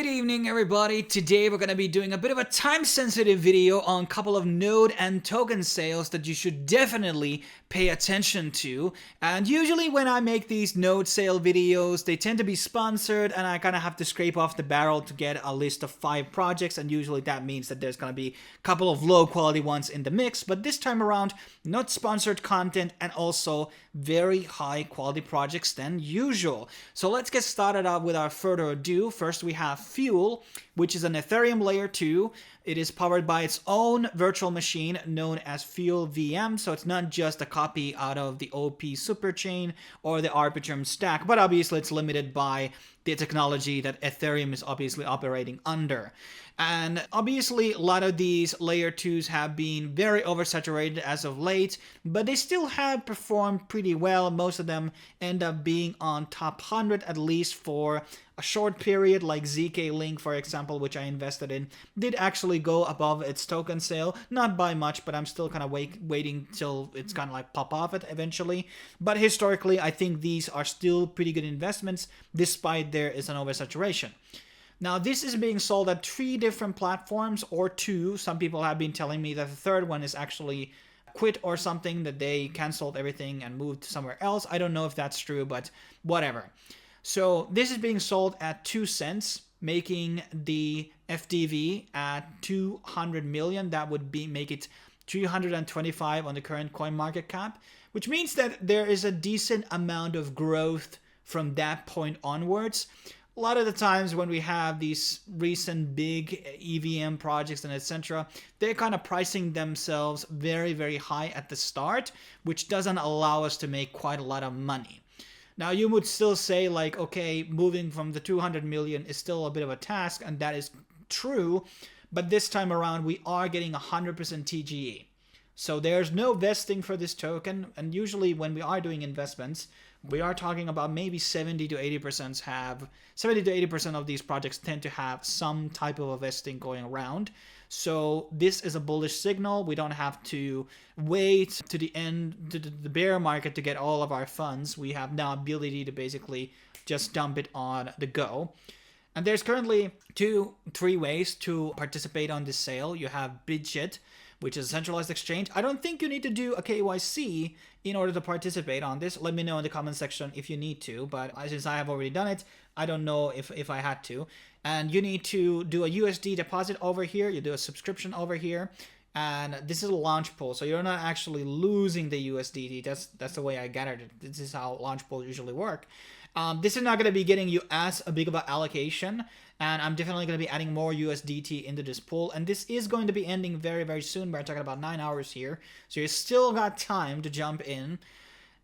Good evening, everybody. Today we're going to be doing a bit of a time-sensitive video on a couple of node and token sales that you should definitely pay attention to. And usually when I make these node sale videos, they tend to be sponsored and I kind of have to scrape off the barrel to get a list of 5 projects, and usually that means that there's going to be a couple of low-quality ones in the mix. But this time around, not sponsored content and also very high-quality projects than usual. So let's get started out without further ado. First we have Fuel, which is an Ethereum layer 2. It is powered by its own virtual machine known as Fuel VM, so it's not just a copy out of the OP superchain or the Arbitrum stack, but obviously it's limited by the technology that Ethereum is obviously operating under. And obviously a lot of these layer 2s have been very oversaturated as of late, but they still have performed pretty well. Most of them end up being on top 100 at least for a short period, like ZK Link, for example, which I invested in, did actually go above its token sale. Not by much, but I'm still kind of waiting till it's kind of like pop off it eventually. But historically, I think these are still pretty good investments, despite there is an oversaturation. Now, this is being sold at 3 different platforms, or 2. Some people have been telling me that the third one is actually quit or something, that they canceled everything and moved somewhere else. I don't know if that's true, but whatever. So this is being sold at 2 cents, making the FDV at 200 million. That would make it 325 on the current coin market cap, which means that there is a decent amount of growth from that point onwards. A lot of the times when we have these recent big EVM projects and etc., they're kind of pricing themselves very, very high at the start, which doesn't allow us to make quite a lot of money. Now, you would still say, like, okay, moving from the 200 million is still a bit of a task, and that is true, but this time around we are getting 100% TGE. So there's no vesting for this token, and usually when we are doing investments, we are talking about maybe 70 to 80% of these projects tend to have some type of a vesting going around. So this is a bullish signal. We don't have to wait to the end, to the bear market to get all of our funds. We have now ability to basically just dump it on the go. And there's currently 3 ways to participate on this sale. You have Bidget, which is a centralized exchange. I don't think you need to do a KYC in order to participate on this. Let me know in the comment section if you need to, but since I have already done it, I don't know if I had to. And you need to do a USD deposit over here. You do a subscription over here. And this is a launch pool, so you're not actually losing the USDT. That's the way I gathered it. This is how launch pools usually work. This is not going to be getting you as a big of an allocation, and I'm definitely going to be adding more USDT into this pool, and this is going to be ending very, very soon. We're talking about 9 hours here, so you still got time to jump in.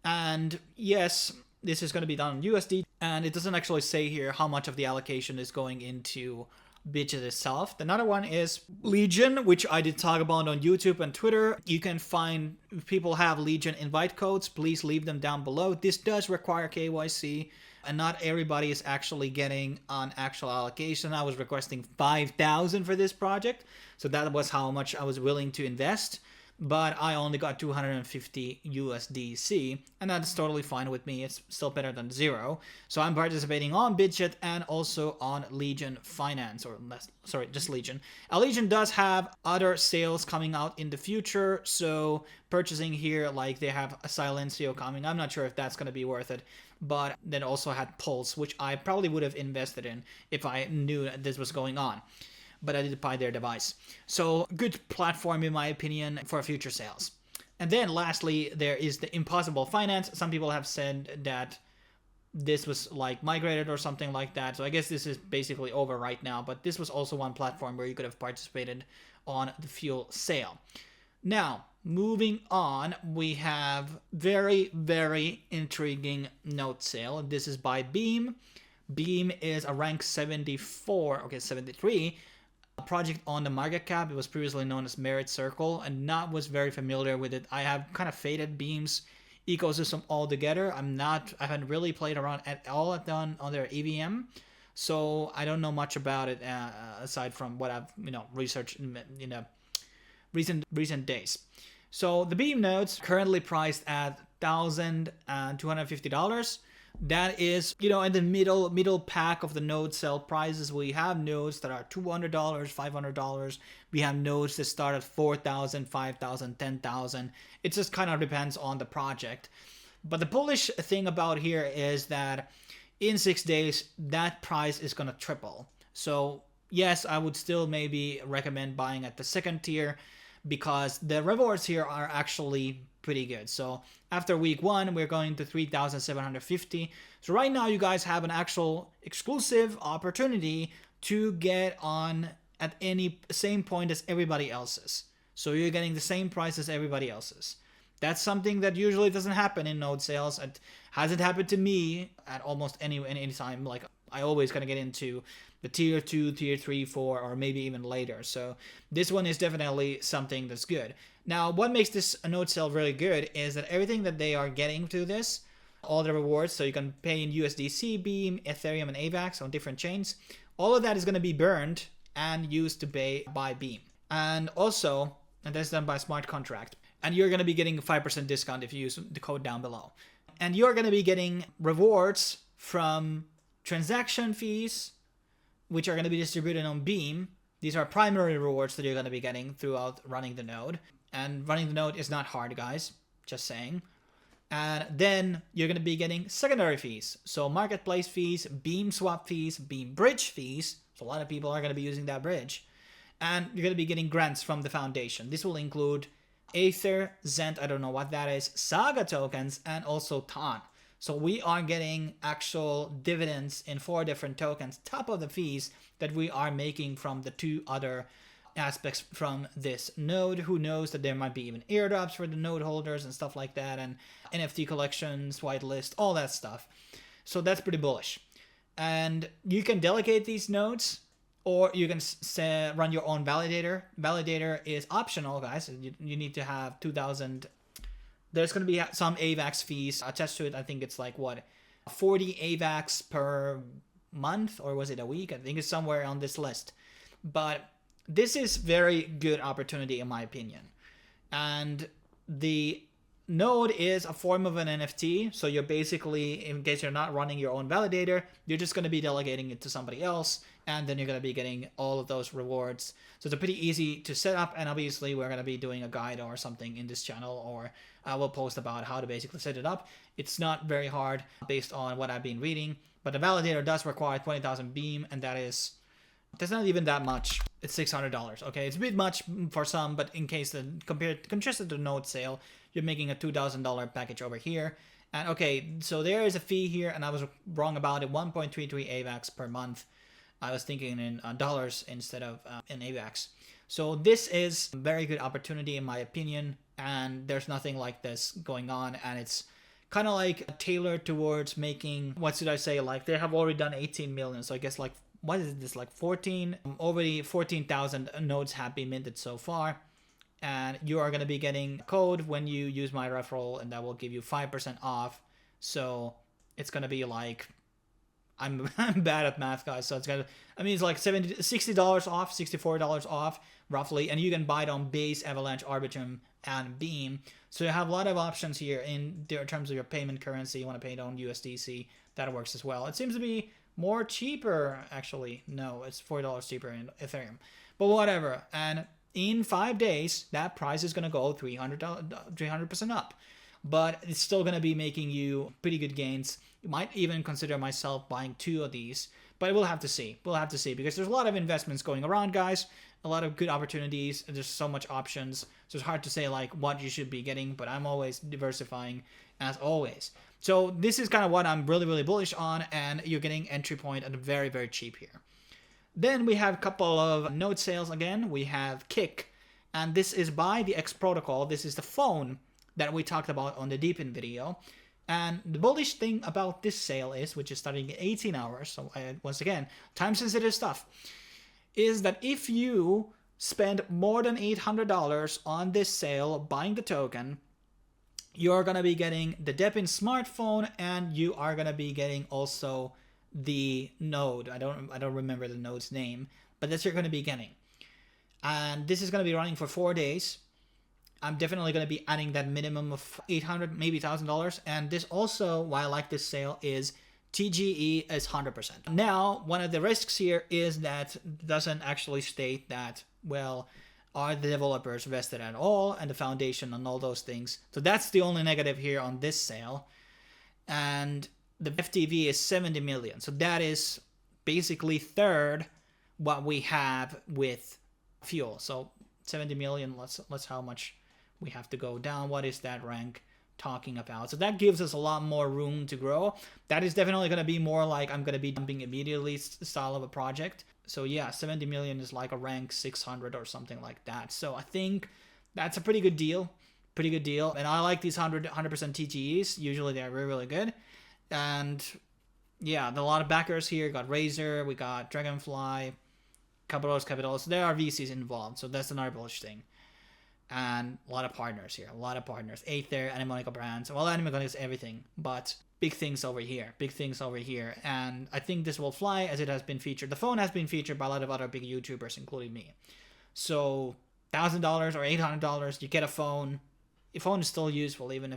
And yes, this is going to be done on USD, and it doesn't actually say here how much of the allocation is going into Bidget itself. Another one is Legion, which I did talk about on YouTube and Twitter. You can find, if people have Legion invite codes, please leave them down below. This does require KYC, and not everybody is actually getting an actual allocation. I was requesting 5,000 for this project, so that was how much I was willing to invest. But I only got 250 USDC, and that's totally fine with me. It's still better than 0. So I'm participating on Bidget and also on Legion Finance, or sorry, just Legion. Legion does have other sales coming out in the future, so purchasing here, like they have a Silencio coming. I'm not sure if that's going to be worth it, but then also had Pulse, which I probably would have invested in if I knew that this was going on. But I did buy their device. So good platform in my opinion for future sales. And then lastly, there is the Impossible Finance. Some people have said that this was like migrated or something like that. So I guess this is basically over right now, but this was also one platform where you could have participated on the Fuel sale. Now, moving on, we have very, very intriguing note sale. This is by Beam. Beam is a rank 73 project on the market cap. It was previously known as Merit Circle, and not was very familiar with it. I have kind of faded Beam's ecosystem altogether. I haven't really played around at all on their EVM, so I don't know much about it aside from what I've researched in recent days. So the Beam nodes currently priced at $1,250. That is, you know, in the middle pack of the node sale prices. We have nodes that are $200, $500. We have nodes that start at 4,000, 5,000, 10,000. It just kind of depends on the project. But the bullish thing about here is that in 6 days, that price is going to triple. So yes, I would still maybe recommend buying at the second tier, because the rewards here are actually pretty good. So after week 1, we're going to 3,750. So right now you guys have an actual exclusive opportunity to get on at any same point as everybody else's. So you're getting the same price as everybody else's. That's something that usually doesn't happen in node sales. It hasn't happened to me at almost any time. Like, I always kind of get into the tier 2, tier 3, 4, or maybe even later. So this one is definitely something that's good. Now, what makes this node sale really good is that everything that they are getting to this, all the rewards, so you can pay in USDC, Beam, Ethereum, and AVAX on different chains, all of that is going to be burned and used to buy Beam. And also, and that's done by smart contract. And you're going to be getting a 5% discount if you use the code down below. And you're going to be getting rewards from transaction fees, which are going to be distributed on Beam. These are primary rewards that you're going to be getting throughout running the node. And running the node is not hard, guys. Just saying. And then you're going to be getting secondary fees. So marketplace fees, Beam swap fees, Beam bridge fees. So a lot of people are going to be using that bridge. And you're going to be getting grants from the foundation. This will include Aether, Zent, I don't know what that is, Saga tokens, and also TON. So we are getting actual dividends in 4 different tokens, top of the fees that we are making from the 2 other aspects from this node. Who knows that there might be even airdrops for the node holders and stuff like that, and NFT collections, whitelist, all that stuff. So that's pretty bullish. And you can delegate these nodes, or you can run your own validator. Validator is optional, guys. You need to have 2,000. There's going to be some AVAX fees attached to it. I think it's like, what, 40 AVAX per month, or was it a week? I think it's somewhere on this list. But this is very good opportunity in my opinion. And the node is a form of an NFT. So you're basically, in case you're not running your own validator, you're just going to be delegating it to somebody else. And then you're going to be getting all of those rewards. So it's pretty easy to set up. And obviously we're going to be doing a guide or something in this channel, or I will post about how to basically set it up. It's not very hard based on what I've been reading. But the validator does require 20,000 Beam, and that's not even that much. It's $600. Okay, it's a bit much for some, but in case contrasted to the node sale, you're making a $2,000 package over here. And okay, so there is a fee here, and I was wrong about it. 1.33 AVAX per month. I was thinking in dollars instead of in AVAX. So this is a very good opportunity in my opinion, and there's nothing like this going on, and it's kind of like tailored towards making, what should I say, like they have already done 18 million, so I guess like, what is this, like 14? Already 14,000 nodes have been minted so far, and you are going to be getting a code when you use my referral, and that will give you 5% off. So it's going to be like, I'm bad at math, guys, so it's gonna, I mean, it's like $60 off, $64 off roughly, and you can buy it on Base, Avalanche, Arbitrum, and Beam. So you have a lot of options here in terms of your payment currency. You want to pay it on USDC, that works as well. It seems to be more cheaper, actually. No, it's $4 cheaper in Ethereum, but whatever. And in 5 days, that price is gonna go 300% up, but it's still gonna be making you pretty good gains. You might even consider myself buying 2 of these, but we'll have to see. We'll have to see, because there's a lot of investments going around, guys. A lot of good opportunities. There's so much options. So it's hard to say like what you should be getting, but I'm always diversifying as always. So this is kind of what I'm really, really bullish on, and you're getting entry point at very, very cheap here. Then we have a couple of node sales again. We have Kick, and this is by the X protocol. This is the phone that we talked about on the Deepen video. And the bullish thing about this sale is, which is starting in 18 hours, so once again, time-sensitive stuff, is that if you spend more than $800 on this sale buying the token, you're going to be getting the Deepin smartphone, and you are going to be getting also the node. I don't remember the node's name, but that's what you're going to be getting. And this is going to be running for 4 days. I'm definitely going to be adding that minimum of $800, maybe $1,000. And this also, why I like this sale, is TGE is 100%. Now, one of the risks here is that it doesn't actually state that, well, are the developers vested at all, and the foundation and all those things. So that's the only negative here on this sale. And the FTV is 70 million. So that is basically third what we have with fuel. So 70 million, let's how much we have to go down. What is that rank talking about? So that gives us a lot more room to grow. That is definitely going to be more like I'm going to be dumping immediately style of a project. So yeah, 70 million is like a rank 600 or something like that. So I think that's a pretty good deal. And I like these 100% TGEs. Usually they're really, really good. And yeah, a lot of backers here. We got Razer, we got Dragonfly, Capital. So there are VCs involved. So that's another bullish thing. And a lot of partners here. Aether, Animonica brands. Well, Animonica is everything. But big things over here. And I think this will fly as it has been featured. The phone has been featured by a lot of other big YouTubers, including me. So $1,000 or $800, you get a phone. The phone is still useful, even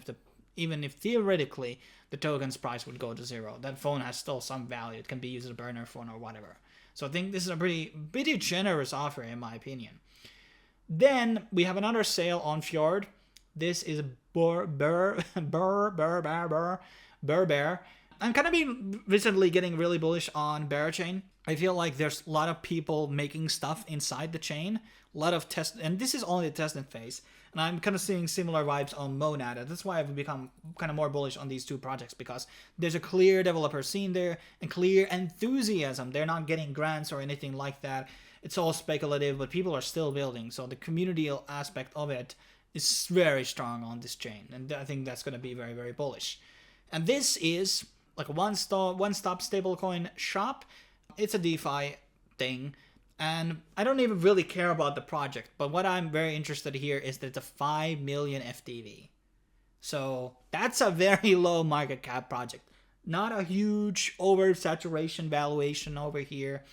if theoretically the token's price would go to zero. That phone has still some value. It can be used as a burner phone or whatever. So I think this is a pretty generous offer in my opinion. Then we have another sale on Fjord. This is BBAR. I'm kind of been recently getting really bullish on BBAR chain. I feel like there's a lot of people making stuff inside the chain. A lot of test, and this is only the testing phase. And I'm kind of seeing similar vibes on Monad. And that's why I've become kind of more bullish on these two projects, because there's a clear developer scene there and clear enthusiasm. They're not getting grants or anything like that. It's all speculative, but people are still building. So the community aspect of it is very strong on this chain. And I think that's going to be very, very bullish. And this is like a one-stop stablecoin shop. It's a DeFi thing. And I don't even really care about the project, but what I'm very interested here is that it's a 5 million FTV. So that's a very low market cap project. Not a huge oversaturation valuation over here.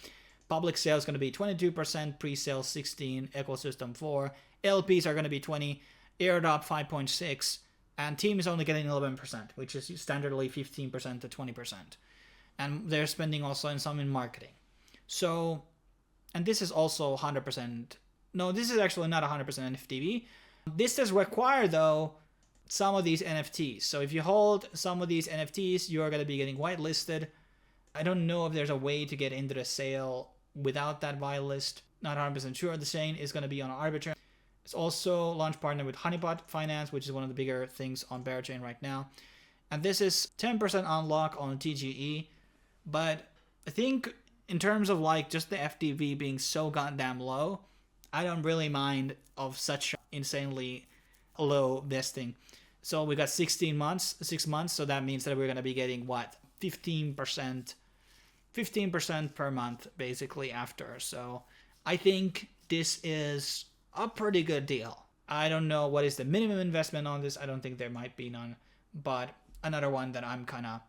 Public sale is going to be 22%, pre-sale 16%, ecosystem 4%, LPs are going to be 20%, airdrop 5.6%, and team is only getting 11%, which is standardly 15% to 20%. And they're spending also in marketing. So, and this is also 100%. No, this is actually not 100% FTV. This does require, though, some of these NFTs. So if you hold some of these NFTs, you're going to be getting whitelisted. I don't know if there's a way to get into the sale without that whitelist. Not 100% sure. The chain is going to be on Arbiter. It's also launch partner with Honeypot Finance, which is one of the bigger things on BBAR chain right now. And this is 10% unlock on TGE. But I think in terms of like just the FTV being so goddamn low, I don't really mind of such insanely low vesting. So we got 6 months, so that means that we're going to be getting what? 15% per month basically after. So I think this is a pretty good deal. I don't know what is the minimum investment on this. I don't think there might be none, but another one that I'm kind of,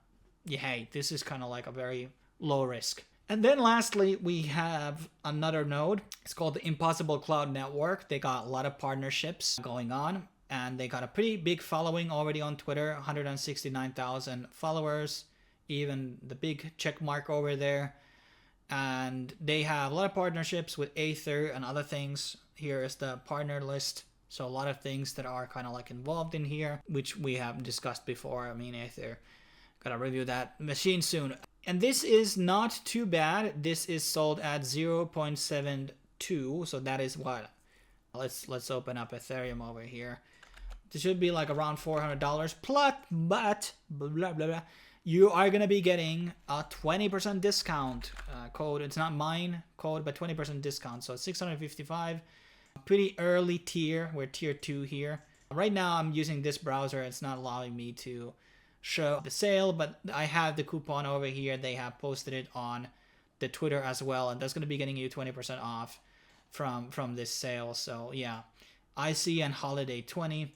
hey, this is kind of like a very low risk. And then lastly, we have another node. It's called the Impossible Cloud Network. They got a lot of partnerships going on, and they got a pretty big following already on Twitter, 169,000 followers, even the big check mark over there. And they have a lot of partnerships with Aether and other things. Here is the partner list. So a lot of things that are kind of like involved in here, which we have discussed before. I mean, Aether, gotta review that machine soon. And this is not too bad. This is sold at 0.72. So that is what? Let's open up Ethereum over here. This should be like around $400 plus, but blah, blah, blah. You are going to be getting a 20% discount code. It's not mine code, but 20% discount. So 655, pretty early tier. We're tier 2 here. Right now I'm using this browser. It's not allowing me to show the sale, but I have the coupon over here. They have posted it on the Twitter as well, and that's going to be getting you 20% off from this sale. So yeah, IC and Holiday 20,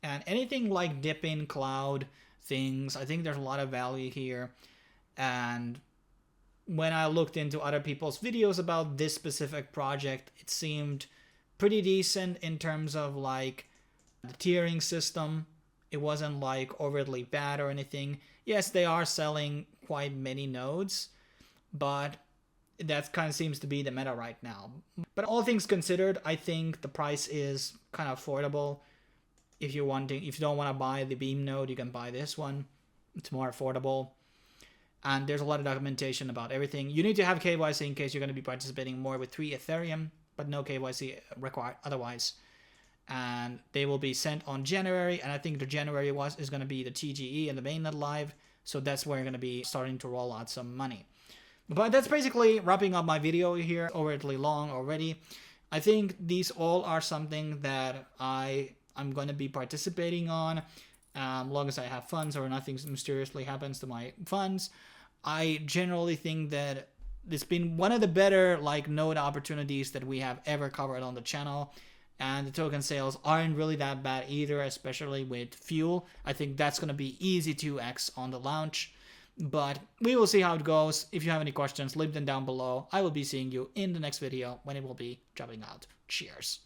and anything like Dippin Cloud things, I think there's a lot of value here. And when I looked into other people's videos about this specific project, it seemed pretty decent in terms of like The tiering system, it wasn't like overtly bad or anything. Yes, they are selling quite many nodes, but that kind of seems to be the meta right now. But all things considered, I think the price is kind of affordable. If you don't want to buy the Beam node, you can buy this one. It's more affordable. And there's a lot of documentation about everything. You need to have KYC in case you're going to be participating more with 3 Ethereum, but no KYC required otherwise. And they will be sent on January, and I think the January is going to be the TGE and the mainnet live, so that's where you're going to be starting to roll out some money. But that's basically wrapping up my video here, overtly long already. I think these all are something that I'm going to be participating on, as long as I have funds or nothing mysteriously happens to my funds. I generally think that it's been one of the better node opportunities that we have ever covered on the channel. And the token sales aren't really that bad either, especially with fuel. I think that's going to be easy 2x on the launch. But we will see how it goes. If you have any questions, leave them down below. I will be seeing you in the next video when it will be dropping out. Cheers.